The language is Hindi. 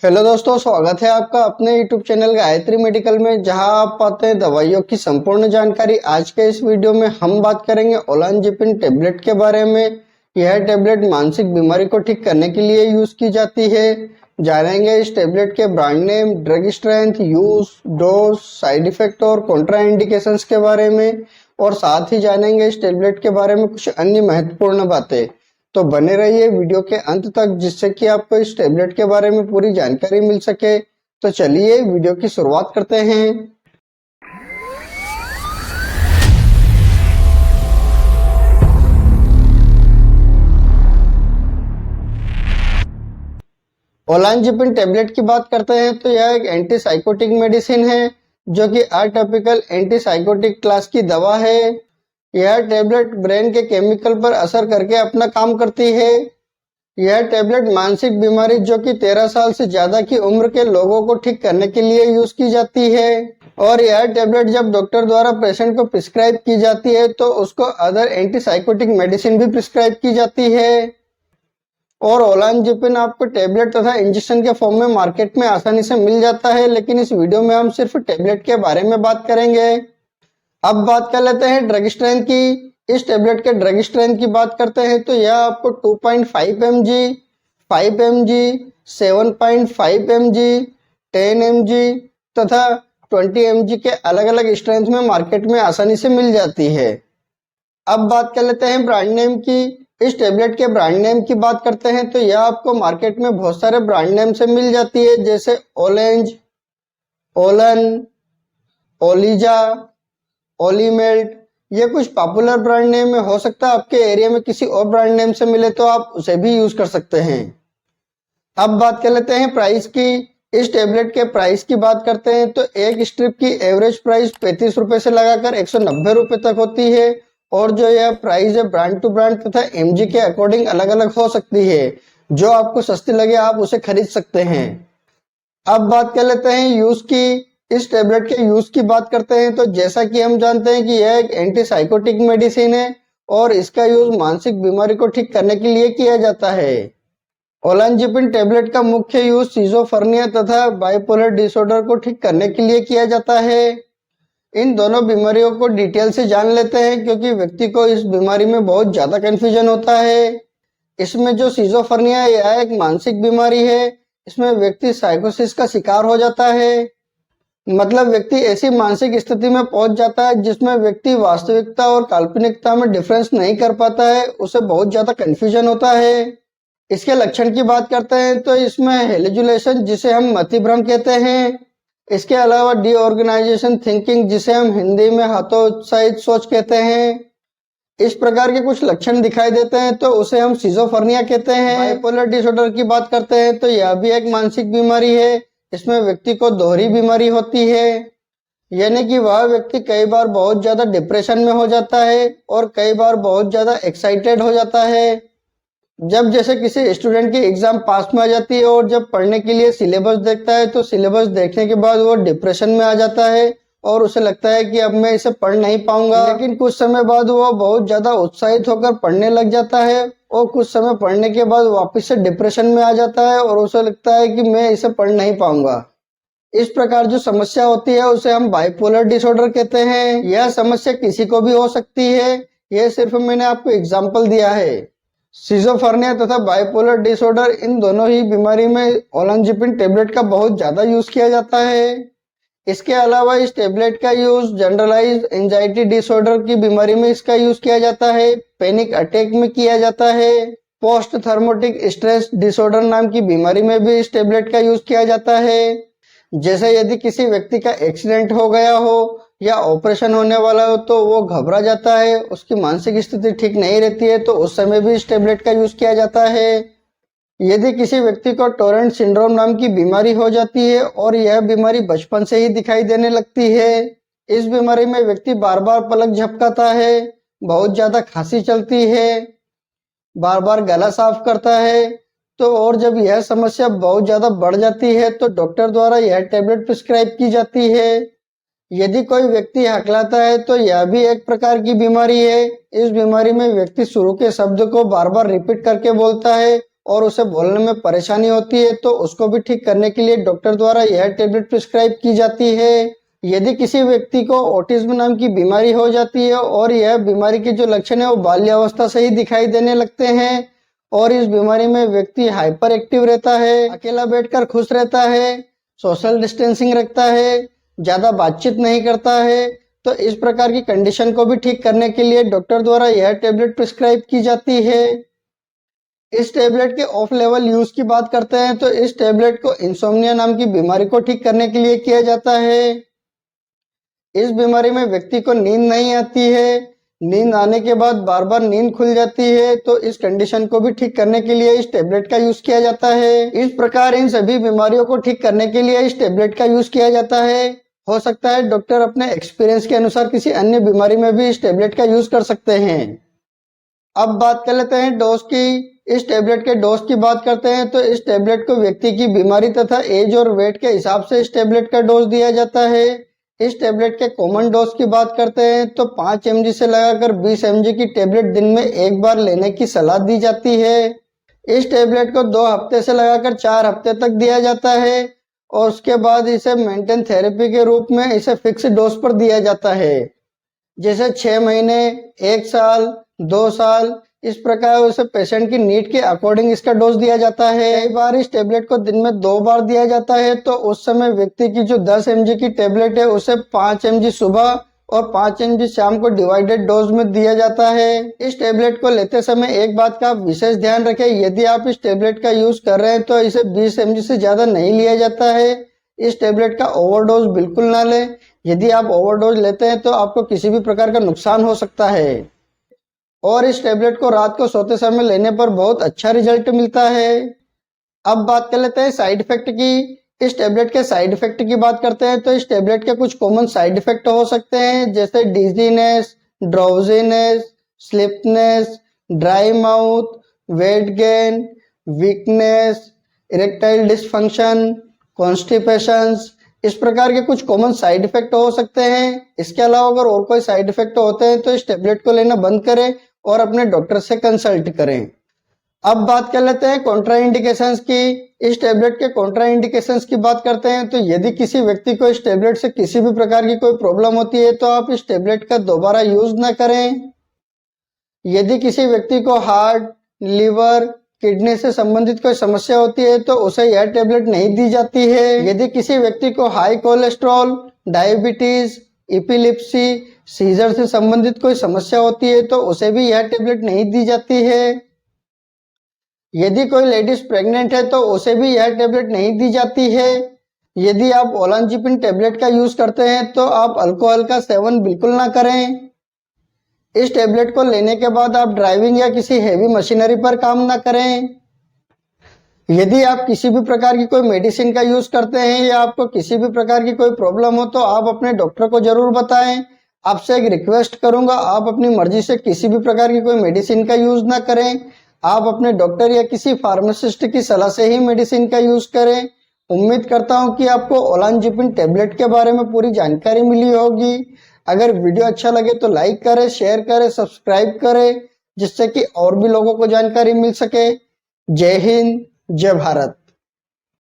हेलो दोस्तों, स्वागत है आपका अपने यूट्यूब चैनल गायत्री मेडिकल में, जहां आप पाते हैं दवाइयों की संपूर्ण जानकारी। आज के इस वीडियो में हम बात करेंगे ओलांजिपिन टेबलेट के बारे में। यह टेबलेट मानसिक बीमारी को ठीक करने के लिए यूज की जाती है। जानेंगे इस टेबलेट के brand name, drug strength, use, dose, side effect और कॉन्ट्रा इंडिकेशंस के बारे में, और साथ ही जानेंगे इस टेबलेट के बारे में कुछ अन्य महत्वपूर्ण बातें। तो बने रहिए वीडियो के अंत तक, जिससे कि आपको इस टेबलेट के बारे में पूरी जानकारी मिल सके। तो चलिए वीडियो की शुरुआत करते हैं। ओलांजिपिन टेबलेट की बात करते हैं तो यह एक एंटीसाइकोटिक मेडिसिन है, जो कि अटॉपिकल एंटीसाइकोटिक क्लास की दवा है। यह टेबलेट ब्रेन के केमिकल पर असर करके अपना काम करती है। यह टेबलेट मानसिक बीमारी जो कि 13 साल से ज्यादा की उम्र के लोगों को ठीक करने के लिए यूज की जाती है। और यह टेबलेट जब डॉक्टर द्वारा पेशेंट को प्रिस्क्राइब की जाती है तो उसको अदर एंटीसाइकोटिक मेडिसिन भी प्रिस्क्राइब की जाती है। और ओलांजिपिन आपको टेबलेट तथा इंजेक्शन के फॉर्म में मार्केट में आसानी से मिल जाता है, लेकिन इस वीडियो में हम सिर्फ टेबलेट के बारे में बात करेंगे। अब बात कर लेते हैं ड्रग स्ट्रेंथ की। इस टेबलेट के ड्रग स्ट्रेंथ की बात करते हैं तो यह आपको 2.5 mg, 5 mg, 7.5 mg, 10 mg तथा 20 mg के अलग अलग स्ट्रेंथ में मार्केट में आसानी से मिल जाती है। अब बात कर लेते हैं ब्रांड नेम की। इस टेबलेट के ब्रांड नेम की बात करते हैं तो यह आपको मार्केट में बहुत सारे ब्रांड नेम से मिल जाती है, जैसे ओलेंज, ओलन, ओलीजा, ओलीमेल्ट। ये कुछ पॉपुलर ब्रांड नेम में हो सकता है आपके एरिया में किसी और ब्रांड नेम से मिले तो आप उसे भी यूज कर सकते हैं। अब बात कर लेते हैं प्राइस की। इस टेबलेट के प्राइस की बात करते हैं तो एक स्ट्रिप की एवरेज प्राइस 35 रुपए से लगाकर 190 रुपए तक होती है। और जो यह प्राइस है ब्रांड टू ब्रांड तथा एमजी के अकॉर्डिंग अलग अलग हो सकती है। जो आपको सस्ती लगे आप उसे खरीद सकते हैं। अब बात कर लेते हैं यूज की। इस टेबलेट के यूज की बात करते हैं तो जैसा कि हम जानते हैं कि यह एक एंटीसाइकोटिक मेडिसिन है और इसका यूज मानसिक बीमारी को ठीक करने के लिए किया जाता है। ओलांजिपिन टेबलेट का मुख्य यूज सिजोफर्निया तथा बाइपोलर डिसऑर्डर को ठीक करने के लिए किया जाता है। इन दोनों बीमारियों को डिटेल से जान लेते हैं, क्योंकि व्यक्ति को इस बीमारी में बहुत ज्यादा कंफ्यूजन होता है। इसमें जो सिजोफर्निया है यह एक मानसिक बीमारी है। इसमें व्यक्ति साइकोसिस का शिकार हो जाता है। मतलब व्यक्ति ऐसी मानसिक स्थिति में पहुंच जाता है जिसमें व्यक्ति वास्तविकता और काल्पनिकता में डिफरेंस नहीं कर पाता है, उसे बहुत ज्यादा कंफ्यूजन होता है। इसके लक्षण की बात करते हैं तो इसमें हेलुसिनेशन, जिसे हम मतिभ्रम कहते हैं। इसके अलावा डीऑर्गेनाइजेशन थिंकिंग, जिसे हम हिंदी में हतोत्साहित सोच कहते हैं। इस प्रकार के कुछ लक्षण दिखाई देते हैं तो उसे हम सिजोफर्निया कहते हैं। बाइपोलर डिसऑर्डर की बात करते हैं तो यह भी एक मानसिक बीमारी है। इसमें व्यक्ति को दोहरी बीमारी होती है, यानी कि वह व्यक्ति कई बार बहुत ज्यादा डिप्रेशन में हो जाता है और कई बार बहुत ज्यादा एक्साइटेड हो जाता है। जब जैसे किसी स्टूडेंट की एग्जाम पास में आ जाती है और जब पढ़ने के लिए सिलेबस देखता है तो सिलेबस देखने के बाद वो डिप्रेशन में आ जाता है और उसे लगता है कि अब मैं इसे पढ़ नहीं पाऊंगा। लेकिन कुछ समय बाद वो बहुत ज्यादा उत्साहित होकर पढ़ने लग जाता है और कुछ समय पढ़ने के बाद वापस से डिप्रेशन में आ जाता है और उसे लगता है कि मैं इसे पढ़ नहीं पाऊंगा। इस प्रकार जो समस्या होती है उसे हम बाइपोलर डिसऑर्डर कहते हैं। यह समस्या किसी को भी हो सकती है, यह सिर्फ मैंने आपको एग्जाम्पल दिया है। सिजोफर्निया तथा बाइपोलर डिसऑर्डर, इन दोनों ही बीमारी में ओलांजिपिन टेबलेट का बहुत ज्यादा यूज किया जाता है। इसके अलावा इस टेबलेट का यूज जनरलाइज एंजाइटी डिसऑर्डर की बीमारी में इसका यूज किया जाता है, पैनिक अटैक में किया जाता है, पोस्ट थर्मोटिक स्ट्रेस डिसऑर्डर नाम की बीमारी में भी इस टेबलेट का यूज किया जाता है। जैसे यदि किसी व्यक्ति का एक्सीडेंट हो गया हो या ऑपरेशन होने वाला हो तो वो घबरा जाता है, उसकी मानसिक स्थिति ठीक नहीं रहती है, तो उस समय भी इस टेबलेट का यूज किया जाता है। यदि किसी व्यक्ति को टोरेंट सिंड्रोम नाम की बीमारी हो जाती है और यह बीमारी बचपन से ही दिखाई देने लगती है। इस बीमारी में व्यक्ति बार बार पलक झपकाता है, बहुत ज्यादा खांसी चलती है, बार बार गला साफ करता है। तो और जब यह समस्या बहुत ज्यादा बढ़ जाती है तो डॉक्टर द्वारा यह टेबलेट प्रिस्क्राइब की जाती है। यदि कोई व्यक्ति हकलाता है तो यह भी एक प्रकार की बीमारी है। इस बीमारी में व्यक्ति शुरू के शब्द को बार बार रिपीट करके बोलता है और उसे बोलने में परेशानी होती है तो उसको भी ठीक करने के लिए डॉक्टर द्वारा यह टेबलेट प्रिस्क्राइब की जाती है। यदि किसी व्यक्ति को ऑटिज्म नाम की बीमारी हो जाती है और यह बीमारी के जो लक्षण है वो बाल्यावस्था से ही दिखाई देने लगते हैं और इस बीमारी में व्यक्ति हाइपर एक्टिव रहता है, अकेला बैठकर खुश रहता है, सोशल डिस्टेंसिंग रखता है, ज्यादा बातचीत नहीं करता है, तो इस प्रकार की कंडीशन को भी ठीक करने के लिए डॉक्टर द्वारा यह टेबलेट प्रिस्क्राइब की जाती है। इस टेबलेट के ऑफ लेवल यूज की बात करते हैं तो इस टेबलेट को इंसोम्निया नाम की बीमारी को ठीक करने के लिए किया जाता है। इस बीमारी में व्यक्ति को नींद नहीं आती है, नींद आने के बाद बार बार नींद खुल जाती है, तो इस कंडीशन को भी ठीक करने के लिए इस टेबलेट का यूज किया जाता है। इस प्रकार इन सभी बीमारियों को ठीक करने के लिए इस टेबलेट का यूज किया जाता है। हो सकता है डॉक्टर अपने एक्सपीरियंस के अनुसार किसी अन्य बीमारी में भी इस टेबलेट का यूज कर सकते हैं। अब बात कर लेते हैं डोज की। इस टेबलेट के डोज की बात करते हैं तो इस टेबलेट को व्यक्ति की बीमारी तथा एज और वेट के हिसाब से इस टेबलेट का डोज दिया जाता है। इस टेबलेट के कॉमन डोज की बात करते हैं तो 5 mg से लगाकर 20 mg की टेबलेट दिन में एक बार लेने की सलाह दी जाती है। इस टेबलेट को 2 हफ्ते से लगाकर 4 हफ्ते तक दिया जाता है और उसके बाद इसे मेंटेन थेरेपी के रूप में इसे फिक्स डोज पर दिया जाता है, जैसे 6 महीने, 1 साल, 2 साल, इस प्रकार उसे पेशेंट की नीड के अकॉर्डिंग इसका डोज दिया जाता है। कई बार इस टेबलेट को दिन में 2 बार दिया जाता है तो उस समय व्यक्ति की जो 10 mg की टेबलेट है उसे 5 mg सुबह और 5 mg शाम को डिवाइडेड डोज में दिया जाता है। इस टेबलेट को लेते समय एक बात का आप विशेष ध्यान रखें, यदि आप इस टेबलेट का यूज कर रहे हैं तो इसे 20 mg से ज्यादा नहीं लिया जाता है। इस टेबलेट का ओवरडोज बिल्कुल ना लें। यदि आप ओवरडोज लेते हैं तो आपको किसी भी प्रकार का नुकसान हो सकता है और इस टेबलेट को रात को सोते समय लेने पर बहुत अच्छा रिजल्ट मिलता है। अब बात कर लेते हैं साइड इफेक्ट की। इस टेबलेट के साइड इफेक्ट की बात करते हैं तो इस टेबलेट के कुछ कॉमन साइड इफेक्ट हो सकते हैं, जैसे dizziness, drowsiness, sleepiness, dry mouth, weight gain, weakness, erectile dysfunction, constipations, इस प्रकार के कुछ कॉमन साइड इफेक्ट हो सकते हैं। इसके अलावा अगर और कोई साइड इफेक्ट होते हैं तो इस टेबलेट को लेना बंद करें और अपने डॉक्टर से कंसल्ट करें। अब बात कर लेते हैं कॉन्ट्रा इंडिकेशंस की। इस टेबलेट के कॉन्ट्रा इंडिकेशंस की बात करते हैं तो यदि किसी व्यक्ति को इस टेबलेट से किसी भी प्रकार की कोई प्रॉब्लम होती है तो आप इस टेबलेट का दोबारा यूज न करें। यदि किसी व्यक्ति को हार्ट, लिवर, किडनी से संबंधित कोई समस्या होती है तो उसे यह टेबलेट नहीं दी जाती है। यदि किसी व्यक्ति को high cholesterol, diabetes, epilepsy, seizure से संबंधित कोई समस्या होती है तो उसे भी यह टेबलेट नहीं दी जाती है। यदि कोई लेडीज प्रेग्नेंट है तो उसे भी यह टेबलेट नहीं दी जाती है। यदि आप ओलांजिपिन टेबलेट का यूज करते हैं तो आप अल्कोहल का सेवन बिल्कुल ना करें। इस टेबलेट को लेने के बाद आप ड्राइविंग या किसी हेवी मशीनरी पर काम ना करें। यदि आप किसी भी प्रकार की कोई मेडिसिन का यूज करते हैं या आपको किसी भी प्रकार की कोई प्रॉब्लम हो तो आप अपने डॉक्टर को जरूर बताएं। आपसे एक रिक्वेस्ट करूंगा, आप अपनी मर्जी से किसी भी प्रकार की कोई मेडिसिन का यूज ना करें। आप अपने डॉक्टर या किसी फार्मासिस्ट की सलाह से ही मेडिसिन का यूज करें। उम्मीद करता हूं कि आपको ओलांजिपिन टेबलेट के बारे में पूरी जानकारी मिली होगी। अगर वीडियो अच्छा लगे तो लाइक करें, शेयर करें, सब्सक्राइब करें, जिससे कि और भी लोगों को जानकारी मिल सके। जय हिंद, जय भारत।